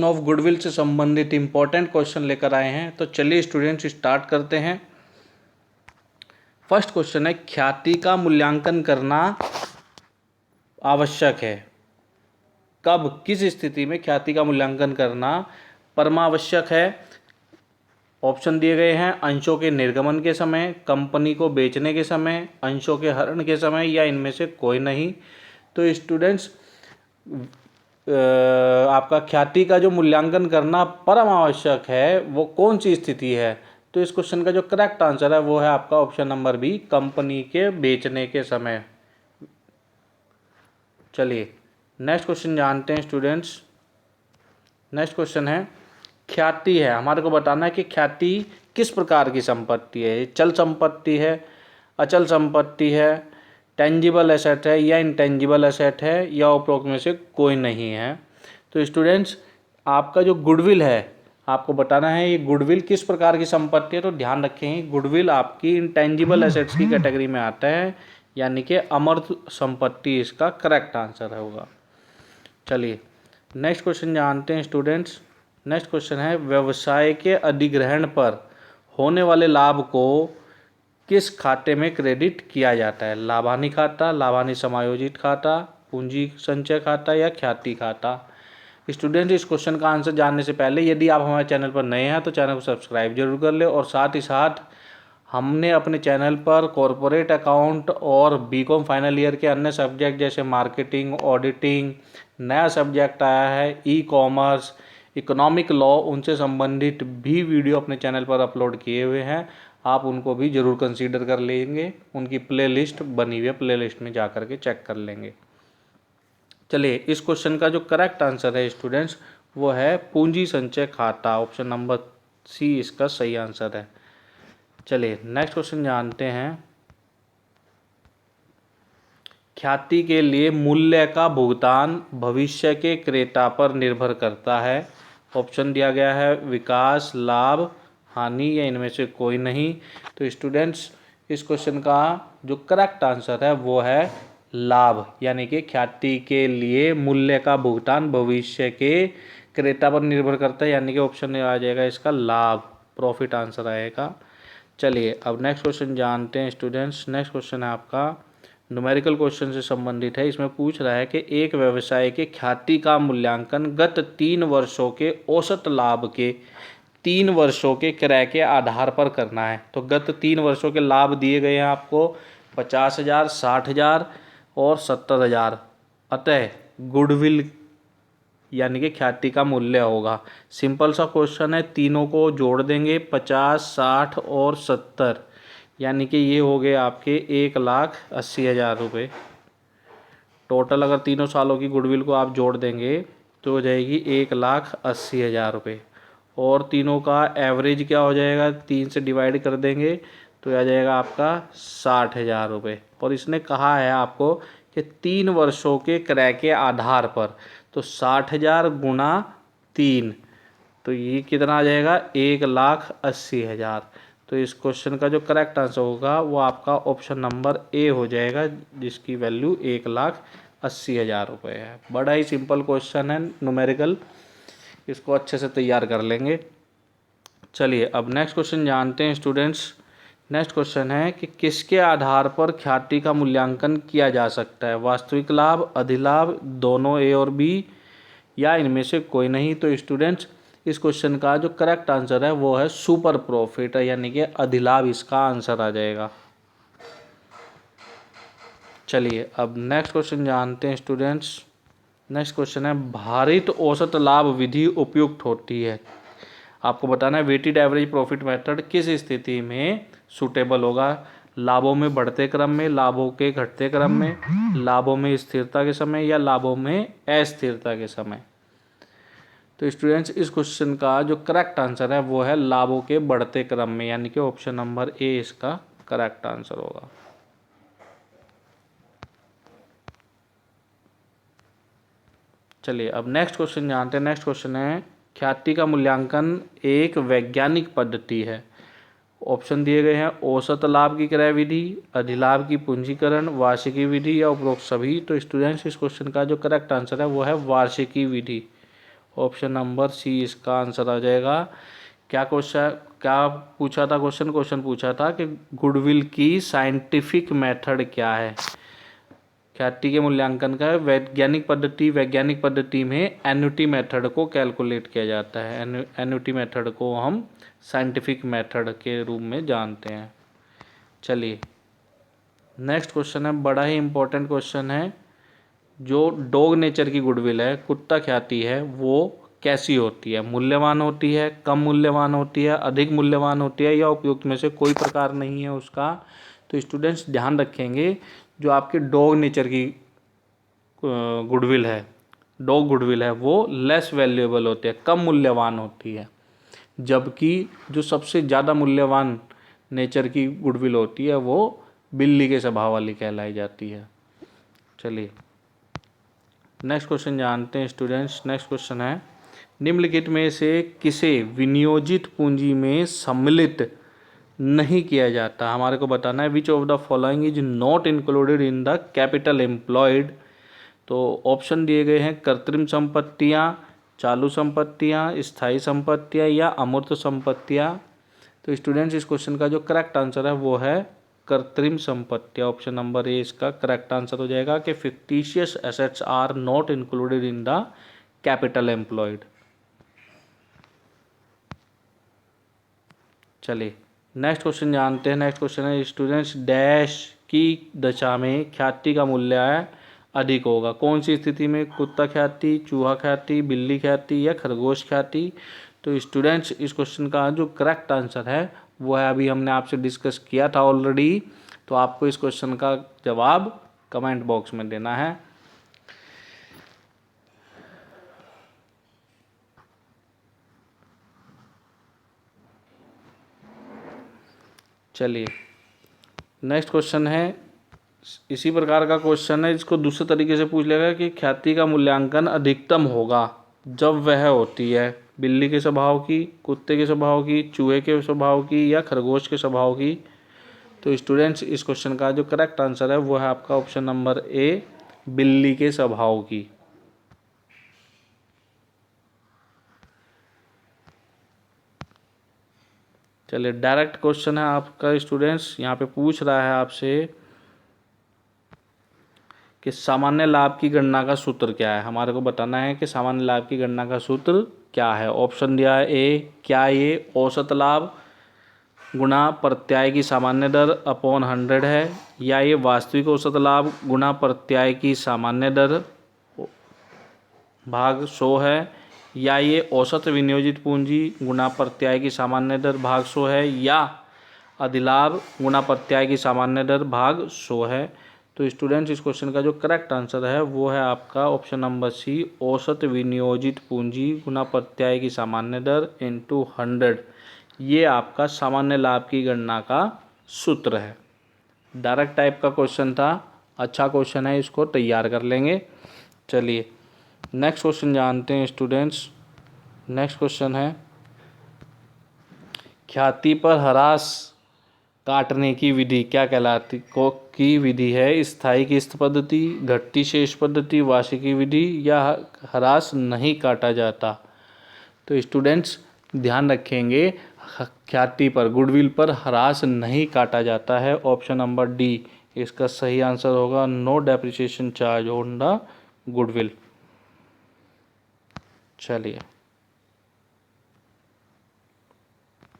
Of goodwill से संबंधित important question लेकर आए हैं। तो चलिए स्टूडेंट्स स्टार्ट करते हैं। फर्स्ट क्वेश्चन है, ख्याति का मूल्यांकन करना आवश्यक है। कब, किस स्थिति में ख्याति का मूल्यांकन करना परमावश्यक है? ऑप्शन दिए गए हैं, अंशों के निर्गमन के समय, कंपनी को बेचने के समय, अंशों के हरण के समय, या इनमें से कोई नहीं। तो स्टूडेंट्स आपका ख्याति का जो मूल्यांकन करना परम आवश्यक है वो कौन सी स्थिति है? तो इस क्वेश्चन का जो करेक्ट आंसर है वो है आपका ऑप्शन नंबर बी, कंपनी के बेचने के समय। चलिए नेक्स्ट क्वेश्चन जानते हैं स्टूडेंट्स। नेक्स्ट क्वेश्चन है, ख्याति है, हमारे को बताना है कि ख्याति किस प्रकार की संपत्ति है। चल संपत्ति है, अचल संपत्ति है, टेंजिबल एसेट है, या इंटेंजिबल एसेट है, या उपरोक्त में से कोई नहीं है। तो स्टूडेंट्स आपका जो गुडविल है, आपको बताना है ये गुडविल किस प्रकार की संपत्ति है। तो ध्यान रखें, गुडविल आपकी इंटेंजिबल एसेट्स की कैटेगरी में आता है, यानी कि अमूर्त संपत्ति इसका करेक्ट आंसर होगा। चलिए नेक्स्ट क्वेश्चन जानते हैं स्टूडेंट्स। नेक्स्ट क्वेश्चन है, व्यवसाय के अधिग्रहण पर होने वाले लाभ को किस खाते में क्रेडिट किया जाता है? लाभानी खाता, लाभानी समायोजित खाता, पूंजी संचय खाता, या ख्याति खाता? स्टूडेंट इस क्वेश्चन का आंसर जानने से पहले यदि आप हमारे चैनल पर नए हैं तो चैनल को सब्सक्राइब जरूर कर ले, और साथ ही साथ हमने अपने चैनल पर कॉरपोरेट अकाउंट और बीकॉम फाइनल ईयर के अन्य सब्जेक्ट जैसे मार्केटिंग, ऑडिटिंग, नया सब्जेक्ट आया है ई कॉमर्स, इकोनॉमिक लॉ, उनसे संबंधित भी वीडियो अपने चैनल पर अपलोड किए हुए हैं। आप उनको भी ज़रूर कंसीडर कर लेंगे, उनकी प्लेलिस्ट बनी हुई है, प्लेलिस्ट में जा कर के चेक कर लेंगे। चलिए इस क्वेश्चन का जो करेक्ट आंसर है स्टूडेंट्स वो है पूंजी संचय खाता। ऑप्शन नंबर सी इसका सही आंसर है। चलिए नेक्स्ट क्वेश्चन जानते हैं। ख्याति के लिए मूल्य का भुगतान भविष्य के क्रेता पर निर्भर करता है। ऑप्शन दिया गया है विकास, लाभ, हानि, या इनमें से कोई नहीं। तो स्टूडेंट्स इस क्वेश्चन का जो करेक्ट आंसर है वो है लाभ, यानी कि ख्याति के लिए मूल्य का भुगतान भविष्य के क्रेता पर निर्भर करता है, यानी कि ऑप्शन आ जाएगा इसका लाभ, प्रॉफिट आंसर आएगा। चलिए अब नेक्स्ट क्वेश्चन जानते हैं स्टूडेंट्स। नेक्स्ट क्वेश्चन है आपका न्यूमेरिकल क्वेश्चन से संबंधित है। इसमें पूछ रहा है कि एक व्यवसाय के ख्याति का मूल्यांकन गत 3 वर्षों के औसत लाभ के 3 वर्षों के क्रय के आधार पर करना है। तो गत 3 वर्षों के लाभ दिए गए हैं आपको 50,000, 60,000 और 70,000। अतः गुडविल यानी कि ख्याति का मूल्य होगा। सिंपल सा क्वेश्चन है, तीनों को जोड़ देंगे 50, 60 और 70, यानी कि ये हो गए आपके 1,80,000 रुपये। टोटल अगर तीनों सालों की गुडविल को आप जोड़ देंगे तो हो जाएगी 1,80,000 रुपये। और तीनों का एवरेज क्या हो जाएगा, 3 से डिवाइड कर देंगे तो आ जाएगा आपका 60,000 रुपये। और इसने कहा है आपको कि 3 वर्षों के क्रय के आधार पर, तो 60,000 गुणा 3, तो ये कितना आ जाएगा 1,80,000। तो इस क्वेश्चन का जो करेक्ट आंसर होगा वो आपका ऑप्शन नंबर ए हो जाएगा, जिसकी वैल्यू 1,80,000 रुपये है। बड़ा ही सिंपल क्वेश्चन है न्यूमेरिकल, इसको अच्छे से तैयार कर लेंगे। चलिए अब नेक्स्ट क्वेश्चन जानते हैं स्टूडेंट्स। नेक्स्ट क्वेश्चन है कि किसके आधार पर ख्याति का मूल्यांकन किया जा सकता है? वास्तविक लाभ, अधिलाभ, दोनों ए और बी, या इनमें से कोई नहीं। तो स्टूडेंट्स इस क्वेश्चन का जो करेक्ट आंसर है वो है सुपर प्रॉफिट, यानी कि अधिलाभ इसका आंसर आ जाएगा। चलिए अब नेक्स्ट क्वेश्चन जानते हैं स्टूडेंट्स। नेक्स्ट क्वेश्चन है, भारित औसत लाभ विधि उपयुक्त होती है? आपको बताना है वेटेड एवरेज प्रॉफिट मेथड किस स्थिति में सूटेबल होगा? लाभों में बढ़ते क्रम में, लाभों के घटते क्रम में, लाभों में स्थिरता के समय, या लाभों में अस्थिरता के समय? तो स्टूडेंट्स इस क्वेश्चन का जो करेक्ट आंसर है वो है लाभों के बढ़ते क्रम में, यानी कि ऑप्शन नंबर ए इसका करेक्ट आंसर होगा। चलिए अब नेक्स्ट क्वेश्चन जानते हैं। नेक्स्ट क्वेश्चन है, ख्याति का मूल्यांकन एक वैज्ञानिक पद्धति है। ऑप्शन दिए गए हैं औसत लाभ की क्रय विधि, अधिलाभ की पूंजीकरण, वार्षिकी विधि, या उपरोक्त सभी। तो स्टूडेंट्स इस क्वेश्चन का जो करेक्ट आंसर है वो है वार्षिकी विधि। ऑप्शन नंबर सी इसका आंसर आ जाएगा। क्या पूछा था क्वेश्चन पूछा था कि गुडविल की साइंटिफिक मेथड क्या है। ख्याति के मूल्यांकन का वैज्ञानिक पद्धति में एन्युटी मेथड को कैलकुलेट किया जाता है। एन्युटी मेथड को हम साइंटिफिक मेथड के रूप में जानते हैं। चलिए नेक्स्ट क्वेश्चन है, बड़ा ही इंपॉर्टेंट क्वेश्चन है। जो डॉग नेचर की गुडविल है, कुत्ता ख्याति है, वो कैसी होती है? मूल्यवान होती है, कम मूल्यवान होती है, अधिक मूल्यवान होती है, या उपयुक्त में से कोई प्रकार नहीं है उसका? तो स्टूडेंट्स ध्यान रखेंगे, जो आपके डॉग नेचर की गुडविल है, डॉग गुडविल है, वो लेस वैल्यूएबल होती है, कम मूल्यवान होती है। जबकि जो सबसे ज़्यादा मूल्यवान नेचर की गुडविल होती है वो बिल्ली के स्वभाव वाली कहलाई जाती है। चलिए नेक्स्ट क्वेश्चन जानते हैं स्टूडेंट्स। नेक्स्ट क्वेश्चन है, निम्नलिखित में से किसे विनियोजित पूंजी में सम्मिलित नहीं किया जाता? हमारे को बताना है which of the following is not included in the capital employed. तो ऑप्शन दिए गए हैं कृत्रिम संपत्तियां, चालू संपत्तियां, स्थायी संपत्तियां या अमूर्त संपत्तियां। तो स्टूडेंट्स इस क्वेश्चन का जो करेक्ट आंसर है वो है कृत्रिम संपत्तियां। ऑप्शन नंबर ए इसका करेक्ट आंसर हो जाएगा कि fictitious assets are not included in the capital employed. चलिए नेक्स्ट क्वेश्चन जानते हैं। नेक्स्ट क्वेश्चन है स्टूडेंट्स, डैश की दशा में ख्याति का मूल्य अधिक होगा? कौन सी स्थिति में? कुत्ता ख्याति, चूहा ख्याति, बिल्ली ख्याति या खरगोश ख्याति? तो स्टूडेंट्स इस क्वेश्चन का जो करेक्ट आंसर है वो है, अभी हमने आपसे डिस्कस किया था ऑलरेडी, तो आपको इस क्वेश्चन का जवाब कमेंट बॉक्स में देना है। चलिए नेक्स्ट क्वेश्चन है, इसी प्रकार का क्वेश्चन है, इसको दूसरे तरीके से पूछ लेगा कि ख्याति का मूल्यांकन अधिकतम होगा जब वह होती है बिल्ली के स्वभाव की, कुत्ते के स्वभाव की, चूहे के स्वभाव की या खरगोश के स्वभाव की? तो स्टूडेंट्स इस क्वेश्चन का जो करेक्ट आंसर है वो है आपका ऑप्शन नंबर ए, बिल्ली के स्वभाव की। चलिए डायरेक्ट क्वेश्चन है आपका स्टूडेंट्स, यहाँ पे पूछ रहा है आपसे कि सामान्य लाभ की गणना का सूत्र क्या है। हमारे को बताना है कि सामान्य लाभ की गणना का सूत्र क्या है। ऑप्शन दिया है ए, क्या ये औसत लाभ गुणा प्रत्यय की सामान्य दर अपॉन 100 है, या ये वास्तविक औसत लाभ गुणा प्रत्यय की सामान्य दर भाग 100 है, या ये औसत विनियोजित पूंजी गुणा प्रत्यय की सामान्य दर भाग 100 है, या अधिलाभ गुणा प्रत्यय की सामान्य दर भाग 100 है। तो स्टूडेंट्स इस क्वेश्चन का जो करेक्ट आंसर है वो है आपका ऑप्शन नंबर सी, औसत विनियोजित पूंजी गुणा प्रत्यय की सामान्य दर इंटू 100। ये आपका सामान्य लाभ की गणना का सूत्र है। डायरेक्ट टाइप का क्वेश्चन था, अच्छा क्वेश्चन है, इसको तैयार कर लेंगे। चलिए नेक्स्ट क्वेश्चन जानते हैं स्टूडेंट्स। नेक्स्ट क्वेश्चन है, ख्याति पर हरास काटने की विधि क्या कहलाती की विधि है? स्थायी किस्त पद्धति, घटती शेष पद्धति, वार्षिकी विधि या हरास नहीं काटा जाता? तो स्टूडेंट्स ध्यान रखेंगे, ख्याति पर गुडविल पर हरास नहीं काटा जाता है। ऑप्शन नंबर डी इसका सही आंसर होगा, no depreciation charge on the goodwill. चलिए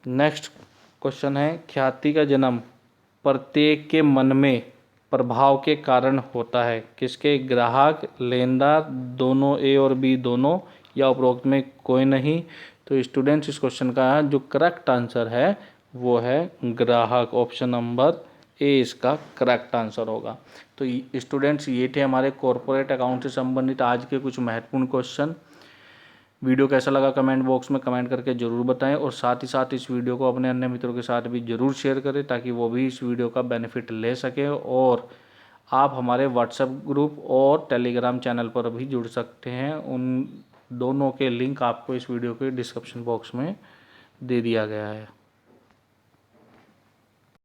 नेक्स्ट क्वेश्चन है, ख्याति का जन्म प्रत्येक के मन में प्रभाव के कारण होता है? किसके? ग्राहक, लेनदार, दोनों ए और बी दोनों, या उपरोक्त में कोई नहीं? तो स्टूडेंट्स इस क्वेश्चन का जो करेक्ट आंसर है वो है ग्राहक। ऑप्शन नंबर ए इसका करेक्ट आंसर होगा। तो स्टूडेंट्स ये थे हमारे कॉर्पोरेट अकाउंट से संबंधित आज के कुछ महत्वपूर्ण क्वेश्चन। वीडियो कैसा लगा कमेंट बॉक्स में कमेंट करके ज़रूर बताएं, और साथ ही साथ इस वीडियो को अपने अन्य मित्रों के साथ भी ज़रूर शेयर करें ताकि वो भी इस वीडियो का बेनिफिट ले सकें। और आप हमारे व्हाट्सएप ग्रुप और टेलीग्राम चैनल पर भी जुड़ सकते हैं, उन दोनों के लिंक आपको इस वीडियो के डिस्क्रिप्शन बॉक्स में दे दिया गया है।